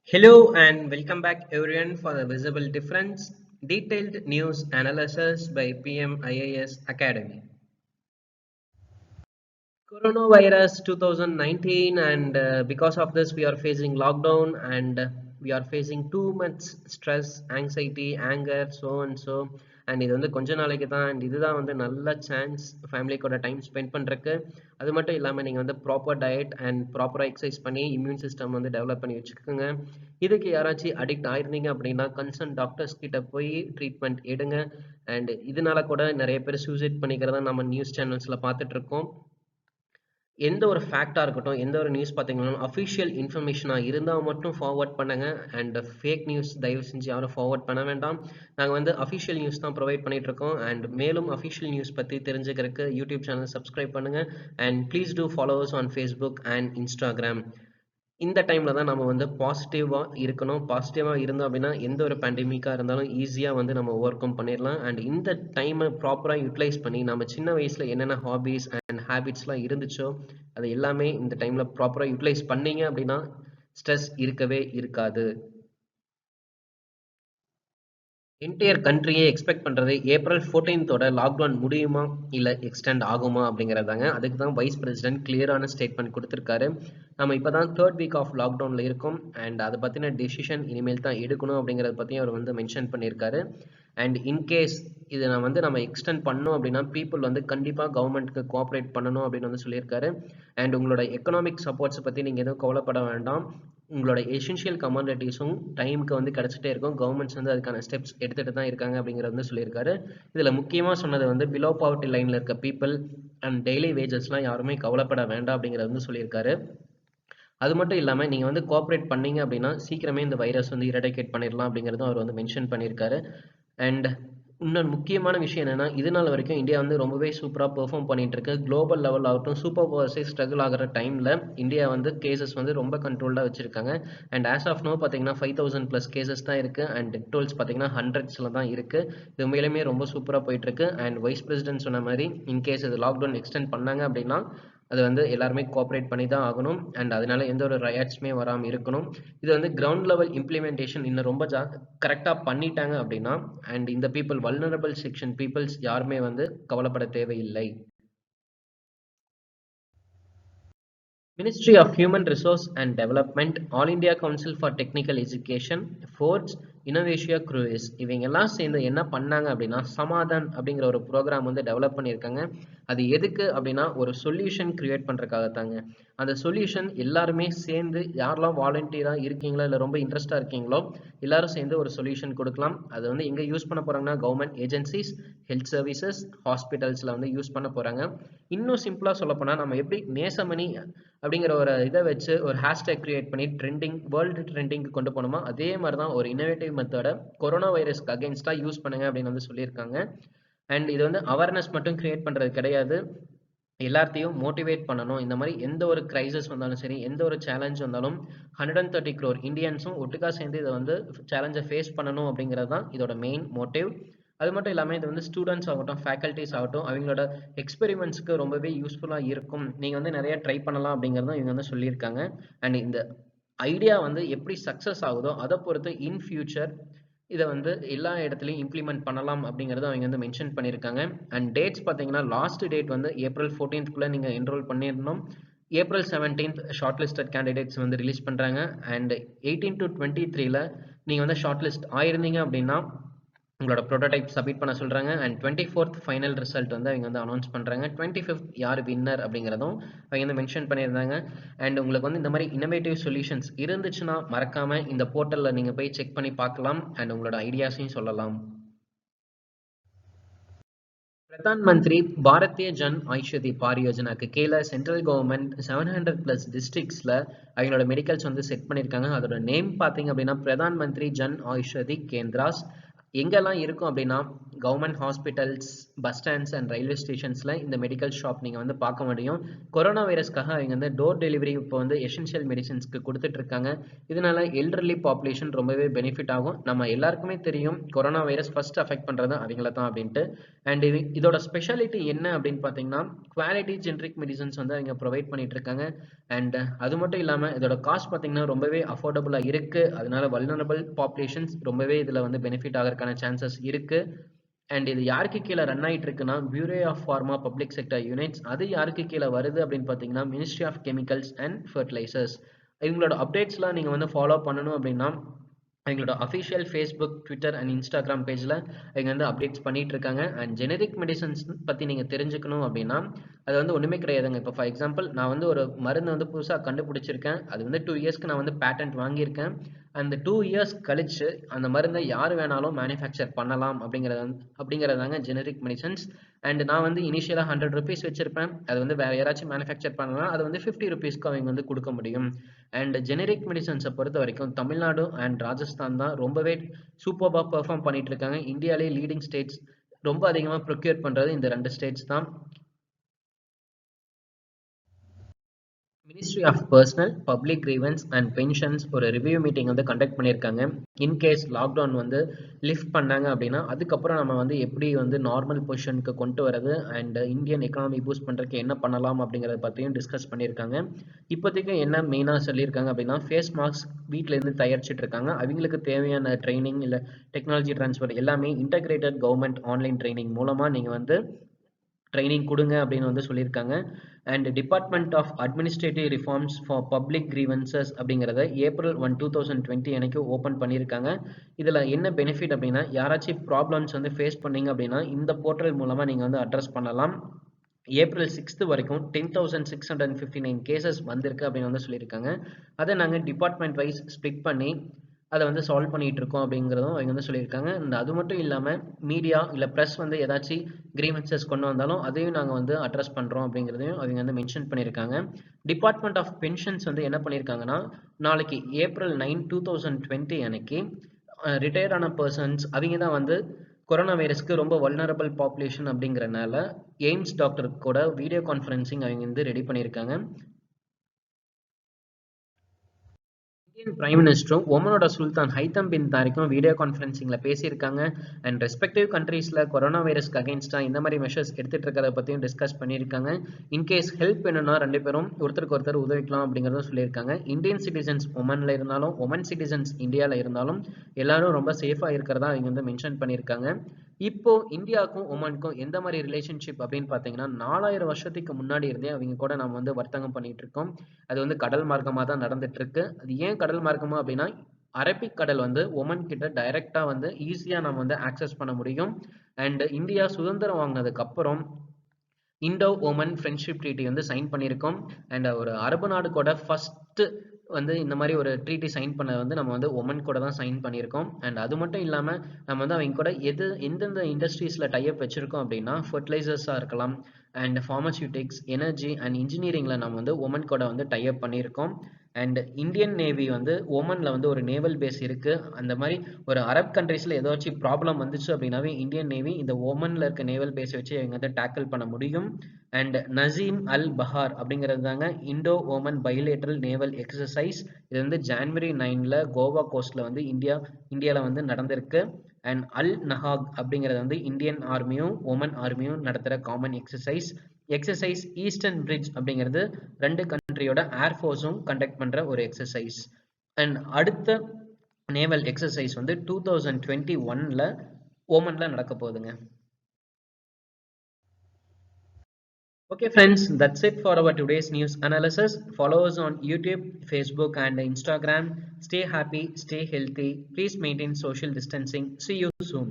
Hello and welcome back everyone for the Visible Difference, detailed news analysis by PMIAS Academy. Coronavirus 2019 and because of this we are facing lockdown and we are facing too much stress, anxiety, anger, so and so. And இது வந்து கொஞ்ச நாளைக்கு தான் and இதுதான் வந்து நல்ல chance family கூட time spend பண்றதுக்கு. அது மட்டும் இல்லாமல் நீங்கள் வந்து ப்ராப்பர் டயட் அண்ட் ப்ராப்பராக எக்ஸசைஸ் பண்ணி இம்யூன் சிஸ்டம் வந்து டெவலப் பண்ணி வச்சுக்கோங்க. இதுக்கு யாராச்சும் அடிக்ட் ஆயிருந்தீங்க அப்படின்னா கன்சர்ன் டாக்டர்ஸ் கிட்ட போய் ட்ரீட்மெண்ட் எடுங்க. அண்ட் இதனால கூட நிறைய பேர் சூசைட் பண்ணிக்கிறதா நம்ம நியூஸ் சேனல்ஸில் பார்த்துட்டு இருக்கோம். எந்த ஒரு ஃபேக்டாக இருக்கட்டும், எந்த ஒரு நியூஸ் பார்த்தீங்கன்னாலும் அஃபிஷியல் இன்ஃபர்மேஷனாக இருந்தால் மட்டும் ஃபார்வர்ட் பண்ணுங்க. அண்ட் ஃபேக் நியூஸ் தயவு செஞ்சு யாரும் ஃபார்வர்ட் பண்ண வேண்டாம். நாங்கள் வந்து அஃபிஷியல் நியூஸ் தான் ப்ரொவைட் பண்ணிட்டு இருக்கோம். அண்ட் மேலும் அஃபிஷியல் நியூஸ் பற்றி தெரிஞ்சுக்கிறதுக்கு யூடியூப் சேனல் சப்ஸ்கிரைப் பண்ணுங்க. And please do followers on Facebook and Instagram. இந்த டைமில் தான் நம்ம வந்து பாசிட்டிவாக இருக்கணும். பாசிட்டிவாக இருந்தோம் அப்படின்னா எந்த ஒரு பேண்டமிக்காக இருந்தாலும் ஈஸியாக வந்து நம்ம ஓவர் கம் பண்ணிடலாம். அண்ட் இந்த டைமை ப்ராப்பராக யூட்டிலைஸ் பண்ணி நம்ம சின்ன வயசில் என்னென்ன ஹாபீஸ் அண்ட் ஹேபிட்ஸ்லாம் இருந்துச்சோ அது எல்லாமே இந்த டைமில் ப்ராப்பராக யூட்டிலைஸ் பண்ணீங்க அப்படின்னா ஸ்ட்ரெஸ் இருக்கவே இருக்காது. என்டையர் கண்ட்ரியே எக்ஸ்பெக்ட் பண்ணுறது ஏப்ரல் 14th லாக்டவுன் முடியுமா இல்லை எக்ஸ்டெண்ட் ஆகுமா அப்படிங்கிறதாங்க. அதுக்கு தான் வைஸ் பிரசிடென்ட் கிளியரான ஸ்டேட்மெண்ட் கொடுத்துருக்காரு. நம்ம இப்போ தான் 3rd வீக் ஆஃப் லாக்டவுனில் இருக்கோம் அண்ட் அதை பற்றின டெசிஷன் இனிமேல் தான் எடுக்கணும் அப்படிங்கிறத பற்றியும் அவர் வந்து மென்ஷன் பண்ணியிருக்காரு. அண்ட் இன்கேஸ் இதை நம்ம எக்ஸ்டெண்ட் பண்ணோம் அப்படின்னா பீப்புள் வந்து கண்டிப்பாக கவர்மெண்ட்டுக்கு கோஆப்ரேட் பண்ணணும் அப்படின்னு வந்து சொல்லியிருக்காரு. அண்ட் உங்களோட எக்கனாமிக் சப்போர்ட்ஸை பற்றி நீங்கள் எதுவும் கவலைப்பட வேண்டாம். உங்களோட எசென்ஷியல் கமாடிட்டிஸும் டைமுக்கு வந்து கிடச்சிட்டே இருக்கும். கவர்மெண்ட்ஸ் வந்து அதுக்கான ஸ்டெப்ஸ் எடுத்துகிட்டு தான் இருக்காங்க அப்படிங்கிறது வந்து சொல்லியிருக்காரு. இதில் முக்கியமாக சொன்னது வந்து பிலோ பாவர்ட்டி லைனில் இருக்க பீப்புள் அண்ட் டெய்லி வேஜஸ்லாம் யாருமே கவலைப்பட வேண்டாம் அப்படிங்கிறது வந்து சொல்லியிருக்காரு. அது மட்டும் இல்லாமல் நீங்கள் வந்து கோஆப்ரேட் பண்ணீங்க அப்படின்னா சீக்கிரமே இந்த வைரஸ் வந்து இரடிகேட் பண்ணிடலாம் அப்படிங்கிறதும் அவர் வந்து மென்ஷன் பண்ணியிருக்காரு. அண்ட் இன்னொரு முக்கியமான விஷயம் என்னன்னா இது நாள் வரைக்கும் இந்தியா வந்து ரொம்பவே சூப்பராக பெர்ஃபார்ம் பண்ணிட்டு இருக்கு. குளோபல் லெவல் ஆகட்டும் சூப்பர் பவர்ஸே ஸ்ட்ரகிள் ஆகிற டைமில் இந்தியா வந்து கேசஸ் வந்து ரொம்ப கண்ட்ரோல்டாக வச்சிருக்காங்க. அண்ட் ஆஸ் ஆஃப் நோ பார்த்தீங்கன்னா 5000+ கேசஸ் தான் இருக்குது. அண்ட் டெத் டோல்ஸ் பார்த்தீங்கன்னா 100s தான் இருக்குது. இது உண்மையிலுமே ரொம்ப சூப்பராக போயிட்டு இருக்கு. அண்ட் வைஸ் பிரசிடென்ட் சொன்ன மாதிரி இன்கேஸ் இது லாக்டவுன் எக்ஸ்டெண்ட் பண்ணாங்க அப்படின்னா அது வந்து எல்லாருமே கோஆப்ரேட் பண்ணி தான் ஆகணும். அண்ட் அதனால எந்த ஒரு ரயாட்ஸுமே வராமல் இருக்கணும். இது வந்து கிரவுண்ட் லெவல் இம்ப்ளிமெண்டேஷன் இன்னும் ரொம்ப கரெக்டாக பண்ணிட்டாங்க அப்படின்னா அண்ட் இந்த பீப்புள் வல்னரபிள் செக்ஷன் பீப்புள்ஸ் யாருமே வந்து கவலைப்பட தேவையில்லை. Ministry of Human Resource and Development, All India Council for Technical Education, Forge, Innovatia Cruise இவங்க எல்லாம் சேர்ந்து என்ன பண்ணாங்க அப்படின்னா சமாதான் அப்படிங்கிற ஒரு ப்ரோக்ராம் வந்து டெவலப் பண்ணியிருக்காங்க. அது எதுக்கு அப்படின்னா ஒரு சொல்யூஷன் கிரியேட் பண்ணுறதுக்காகத்தாங்க. அந்த சொல்யூஷன் எல்லாருமே சேர்ந்து யாரெல்லாம் வாலண்டியராக இருக்கீங்களோ இல்லை ரொம்ப இன்ட்ரெஸ்டாக இருக்கீங்களோ எல்லாரும் சேர்ந்து ஒரு சொல்யூஷன் கொடுக்கலாம். அது வந்து எங்கே யூஸ் பண்ண போகிறாங்கன்னா கவர்மெண்ட் ஏஜென்சிஸ், ஹெல்த் சர்வீசஸ், ஹாஸ்பிட்டல்ஸில் வந்து யூஸ் பண்ண போகிறாங்க. இன்னும் சிம்பிளாக சொல்லப்போனால் நம்ம எப்படி நேசமணி அப்படிங்கிற ஒரு இதை வச்சு ஒரு ஹேஷ்டேக் கிரியேட் பண்ணி வேர்ல்டு ட்ரெண்டிங்க்கு கொண்டு போனோமா அதே மாதிரி தான் ஒரு இன்னோவேட்டிவ் மெத்தடை கொரோனா வைரஸ்க்கு அகேன்ஸ்டாக யூஸ் பண்ணுங்க அப்படின்னு வந்து சொல்லியிருக்காங்க. அண்ட் இது வந்து அவேர்னஸ் மட்டும் கிரியேட் பண்ணுறது கிடையாது, எல்லாத்தையும் மோட்டிவேட் பண்ணணும். இந்த மாதிரி எந்த ஒரு கிரைசிஸ் வந்தாலும் சரி, எந்த ஒரு சேலஞ்ச் வந்தாலும் 130 crore இந்தியன்ஸும் ஒட்டுக்கா சேர்ந்து இதை வந்து சேலஞ்சை ஃபேஸ் பண்ணணும் அப்படிங்கிறது தான் இதோட மெயின் மோட்டிவ். அது மட்டும் இல்லாமல் இது வந்து ஸ்டூடெண்ட்ஸ் ஆகட்டும் ஃபேக்கல்ட்டிஸ் ஆகட்டும் அவங்களோட எக்ஸ்பெரிமெண்ட்ஸ்க்கு ரொம்பவே யூஸ்ஃபுல்லாக இருக்கும். நீங்கள் வந்து நிறைய ட்ரை பண்ணலாம் அப்படிங்கிறதும் இவங்க வந்து சொல்லியிருக்காங்க. அண்ட் இந்த ஐடியா வந்து எப்படி சக்ஸஸ் ஆகுதோ அதை பொறுத்து இன் ஃபியூச்சர் இதை வந்து எல்லா இடத்துலையும் இம்ப்ளிமெண்ட் பண்ணலாம் அப்படிங்கிறத அவங்க வந்து மென்ஷன் பண்ணியிருக்காங்க. அண்ட் டேட்ஸ் பார்த்தீங்கன்னா லாஸ்ட் டேட் வந்து ஏப்ரல் 14th நீங்கள் என்ரோல் பண்ணிடணும். April 17th short listed candidates வந்து ரிலீஸ் பண்ணுறாங்க. அண்ட் 18 to 23 நீங்கள் வந்து ஷார்ட் லிஸ்ட் ஆயிருந்தீங்க அப்படின்னா உங்களோட ப்ரோட்டோடைப் சப்மிட் பண்ண சொல்கிறாங்க. அண்ட் 24th ஃபைனல் ரிசல்ட் வந்து அவங்க வந்து அனௌன்ஸ் பண்ணுறாங்க. 25th யார் வின்னர் அப்படிங்கிறதும் அவங்க வந்து மென்ஷன் பண்ணியிருந்தாங்க. அண்ட் உங்களுக்கு வந்து இந்த மாதிரி இன்னோவேட்டிவ் சொல்யூஷன்ஸ் இருந்துச்சுன்னா மறக்காமல் இந்த போர்ட்டலில் நீங்கள் போய் செக் பண்ணி பார்க்கலாம். அண்ட் உங்களோட ஐடியாஸையும் சொல்லலாம். பிரதான் மந்திரி பாரதிய ஜன் ஆயுஷதி பாரியோஜனாக்கு கீழே சென்ட்ரல் கவர்மெண்ட் 700+ டிஸ்ட்ரிக்ட்ஸில் அவங்களோட மெடிக்கல்ஸ் வந்து செட் பண்ணியிருக்காங்க. அதோட நேம் பார்த்தீங்க அப்படின்னா பிரதான் மந்திரி ஜன் ஆயுஷதி கேந்திராஸ். எங்கெல்லாம் இருக்கும் அப்படின்னா government hospitals, bus stands and railway ஸ்டேஷன்ஸில் இந்த மெடிக்கல் ஷாப் நீங்கள் வந்து பார்க்க முடியும். கொரோனா வைரஸ்க்காக அவங்க வந்து டோர் டெலிவரி இப்போ வந்து எசென்ஷியல் மெடிசன்ஸ்க்கு கொடுத்துட்ருக்காங்க. இதனால எல்டர்லி பாப்புலேஷன் ரொம்பவே பெனிஃபிட் ஆகும். நம்ம எல்லாருக்குமே தெரியும் கொரோனா வைரஸ் ஃபர்ஸ்ட் அஃபெக்ட் பண்ணுறது அவங்கள தான் அப்படின்ட்டு. அண்ட் இதோட ஸ்பெஷாலிட்டி என்ன அப்படின்னு பார்த்தீங்கன்னா குவாலிட்டி ஜென்ரிக் மெடிசன்ஸ் வந்து அவங்க ப்ரொவைட் பண்ணிட்டு இருக்காங்க. அண்ட் அது மட்டும் இல்லாமல் இதோட காஸ்ட் பார்த்தீங்கன்னா ரொம்பவே அஃபோர்டபுளாக இருக்குது. அதனால வல்னரபிள் பாப்புலேஷன்ஸ் ரொம்பவே இதில் வந்து பெனிஃபிட் ஆகிறதுக்கான சான்சஸ் இருக்குது. அண்ட் இது யாருக்கு கீழே ரன் ஆகிட்டு இருக்குன்னா bureau of pharma public sector units. அது யாருக்கு கீழே வருது அப்படின்னு பார்த்தீங்கன்னா ministry of chemicals and fertilisers. இவங்களோட அப்டேட்ஸ்லாம் நீங்கள் வந்து ஃபாலோ பண்ணணும் அப்படின்னா எங்களோட official Facebook, Twitter and Instagram பேஜில் இவங்க வந்து அப்டேட்ஸ் பண்ணிட்டு இருக்காங்க. அண்ட் ஜெனரிக் மெடிசன்ஸ் பற்றி நீங்கள் தெரிஞ்சுக்கணும் அப்படின்னா அது வந்து ஒன்றுமே கிடையாதுங்க. இப்போ ஃபார் எக்ஸாம்பிள் நான் வந்து ஒரு மருந்து வந்து புதுசாக கண்டுபிடிச்சிருக்கேன். அது வந்து 2 இயர்ஸ்க்கு நான் வந்து பேட்டன்ட் வாங்கியிருக்கேன். அந்த 2 இயர்ஸ் கழிச்சு அந்த மருந்தை யார் வேணாலும் மேனுஃபேக்சர் பண்ணலாம் அப்படிங்கிறதாங்க ஜெனரிக் மெடிசன்ஸ். அண்ட் நான் வந்து இனிஷியலாக 100 ருபீஸ் வச்சிருப்பேன். அது வந்து வேற யாராச்சும் மேனுஃபேக்சர் பண்ணலாம், அது வந்து 50 ருபீஸ்க்கு அவங்க வந்து கொடுக்க முடியும். அண்ட் ஜெனரிக் மெடிசன்ஸை பொறுத்த வரைக்கும் தமிழ்நாடு அண்ட் ராஜஸ்தான் தான் ரொம்பவே சூப்பராக பெர்ஃபார்ம் பண்ணிட்டு இருக்காங்க. இந்தியாவிலே லீடிங் ஸ்டேட்ஸ் ரொம்ப அதிகமாக ப்ரொக்யூர் பண்ணுறது இந்த 2 ஸ்டேட்ஸ் தான். Ministry of personnel public grievances and pensions ஒரு ரிவ்யூ மீட்டிங் வந்து கண்டக்ட் பண்ணியிருக்காங்க. இன்கேஸ் லாக்டவுன் வந்து லிஃப்ட் பண்ணாங்க அப்படின்னா அதுக்கப்புறம் நம்ம வந்து எப்படி வந்து நார்மல் பொசிஷனுக்கு கொண்டு வரது அண்ட் இந்தியன் எக்கானமி பூஸ்ட் பண்ணுறதுக்கு என்ன பண்ணலாம் அப்படிங்கிறத பற்றியும் டிஸ்கஸ் பண்ணியிருக்காங்க. இப்போதைக்கு என்ன மெயினாக சொல்லியிருக்காங்க அப்படின்னா ஃபேஸ் மாஸ்க் வீட்டிலேருந்து தயாரிச்சுட்டு இருக்காங்க. அவங்களுக்கு தேவையான ட்ரைனிங் இல்லை டெக்னாலஜி ட்ரான்ஸ்ஃபர் எல்லாமே இன்டகிரேட்டட் கவர்மெண்ட் ஆன்லைன் ட்ரைனிங் மூலமாக நீங்கள் வந்து ட்ரைனிங் கொடுங்க அப்படின்னு வந்து சொல்லியிருக்காங்க. And department of administrative reforms for public grievances அப்படிங்கிறத April 1, 2020 அன்னைக்கு ஓப்பன் பண்ணியிருக்காங்க. இதில் என்ன பெனிஃபிட் அப்படின்னா யாராச்சும் ப்ராப்ளம்ஸ் வந்து ஃபேஸ் பண்ணீங்க அப்படின்னா இந்த போர்ட்டல் மூலமாக நீங்கள் வந்து அட்ரஸ் பண்ணலாம். April 6 வரைக்கும் 10,659 கேசஸ் வந்திருக்கு அப்படின்னு வந்து சொல்லியிருக்காங்க. அதை நாங்கள் டிபார்ட்மெண்ட் வைஸ் ஸ்ப்ளிட் பண்ணி அதை வந்து சால்வ் பண்ணிட்டு இருக்கோம் அப்படிங்கிறதும் அவங்க வந்து சொல்லியிருக்காங்க. அண்ட் அது மட்டும் இல்லாமல் மீடியா இல்லை ப்ரெஸ் வந்து ஏதாச்சும் கிரீவன்சஸ் கொண்டு வந்தாலும் அதையும் நாங்கள் வந்து அட்ரஸ் பண்ணுறோம் அப்படிங்கிறதையும் அவங்க வந்து மென்ஷன் பண்ணியிருக்காங்க. டிபார்ட்மெண்ட் ஆஃப் பென்ஷன்ஸ் வந்து என்ன பண்ணியிருக்காங்கன்னா நாளைக்கு April 9, 2020 அன்னைக்கு ரிட்டையர்ட் ஆன பர்சன்ஸ் அவங்க தான் வந்து கொரோனா வைரஸ்க்கு ரொம்ப வல்னரபிள் பாப்புலேஷன் அப்படிங்கிறனால எய்ம்ஸ் டாக்டர் கூட வீடியோ கான்ஃபரன்சிங் அவங்க வந்து ரெடி பண்ணியிருக்காங்க. இந்தியன் பிரைம் மினிஸ்டரும் ஒமனோட சுல்தான் ஹைத்தம் பின் தாரிக்கும் வீடியோ கான்ஃபரன்சிங்ல பேசியிருக்காங்க. அண்ட் ரெஸ்பெக்டிவ் கண்ட்ரீஸ்ல கொரோனா வைரஸ்க்கு அகைன்ஸ்டா இந்த மாதிரி மெஷர்ஸ் எடுத்துட்டு இருக்கிறத பத்தியும் டிஸ்கஸ் பண்ணியிருக்காங்க. இன்கேஸ் ஹெல்ப் வேணும்னா 2 பேரும் ஒருத்தருக்கு ஒருத்தர் உதவிக்கலாம் அப்படிங்கறதும் சொல்லியிருக்காங்க. இந்தியன் சிட்டிசன்ஸ் ஒமன்ல இருந்தாலும் ஒமன் சிட்டிசன்ஸ் இந்தியாவில் இருந்தாலும் எல்லாரும் ரொம்ப சேஃபா இருக்கிறதா அவங்க வந்து மென்ஷன் பண்ணியிருக்காங்க. இப்போ இந்தியாவுக்கும் ஒமனுக்கும் எந்த மாதிரி ரிலேஷன்ஷிப் அப்படின்னு பார்த்தீங்கன்னா 4000 வருஷத்துக்கு முன்னாடி இருந்தே அவங்க கூட நம்ம வந்து வர்த்தகம் பண்ணிட்டு இருக்கோம். அது வந்து கடல் மார்க்கமாக தான் நடந்துட்டு இருக்கு. அது ஏன் கடல் மார்க்கமா அப்படின்னா அரபிக் கடல் வந்து ஒமன் கிட்ட டைரக்டா வந்து ஈஸியா நம்ம வந்து ஆக்சஸ் பண்ண முடியும். அண்ட் இந்தியா சுதந்திரம் வாங்கினதுக்கு அப்புறம் இண்டோ ஓமன் ஃப்ரெண்ட்ஷிப் ட்ரீட்டி வந்து சைன் பண்ணியிருக்கோம். அண்ட் ஒரு அரபு நாடு கூட ஃபர்ஸ்ட் வந்து இந்த மாதிரி ஒரு ட்ரீட்டி சைன் பண்ண வந்து நம்ம வந்து ஒமன் கூட தான் சைன் பண்ணியிருக்கோம். அண்ட் அது மட்டும் இல்லாமல் நம்ம வந்து அவங்க கூட எந்தெந்த இண்டஸ்ட்ரீஸில் டைப் வச்சிருக்கோம் அப்படின்னா ஃபர்டிலைசர்ஸாக இருக்கலாம் அண்ட் ஃபார்மசியூட்டிக்ஸ், எனர்ஜி அண்ட் இன்ஜினியரிங்கில் நம்ம வந்து ஒமன் கூட வந்து டைப் பண்ணியிருக்கோம். அண்ட் இந்தியன் நேவி வந்து ஓமன்ல வந்து ஒரு நேவல் பேஸ் இருக்கு. அந்த மாதிரி ஒரு அரப் கண்ட்ரீஸ்ல ஏதாச்சும் ப்ராப்ளம் வந்துச்சு அப்படின்னாவே இந்தியன் நேவி இந்த ஓமன்ல இருக்க நேவல் பேஸ் வச்சு அவங்க வந்து டேக்கிள் பண்ண முடியும். அண்ட் நசீம் அல் பஹார் அப்படிங்கிறது தாங்க Indo Oman bilateral naval exercise. இது வந்து January 9 கோவா கோஸ்ட்ல வந்து இந்தியாவில் வந்து நடந்திருக்கு. அண்ட் அல் நஹாக் அப்படிங்கிறது வந்து இந்தியன் ஆர்மியும் ஓமன் ஆர்மியும் நடத்துகிற காமன் எக்ஸசைஸ் ஈஸ்டர்ன் பிரிட்ஜ் அப்படிங்கிறது 2 கண்ட்ரியோட ஏர்ஃபோர்ஸும் கண்டக்ட் பண்ற ஒரு எக்ஸசைஸ். அண்ட் அடுத்த நேவல் எக்ஸசைஸ் வந்து 2021 ஓமன்ல நடக்க போகுதுங்க. Okay friends, that's it for our today's news analysis. Follow us on YouTube, Facebook and Instagram. Stay happy, stay healthy. Please maintain social distancing. See you soon.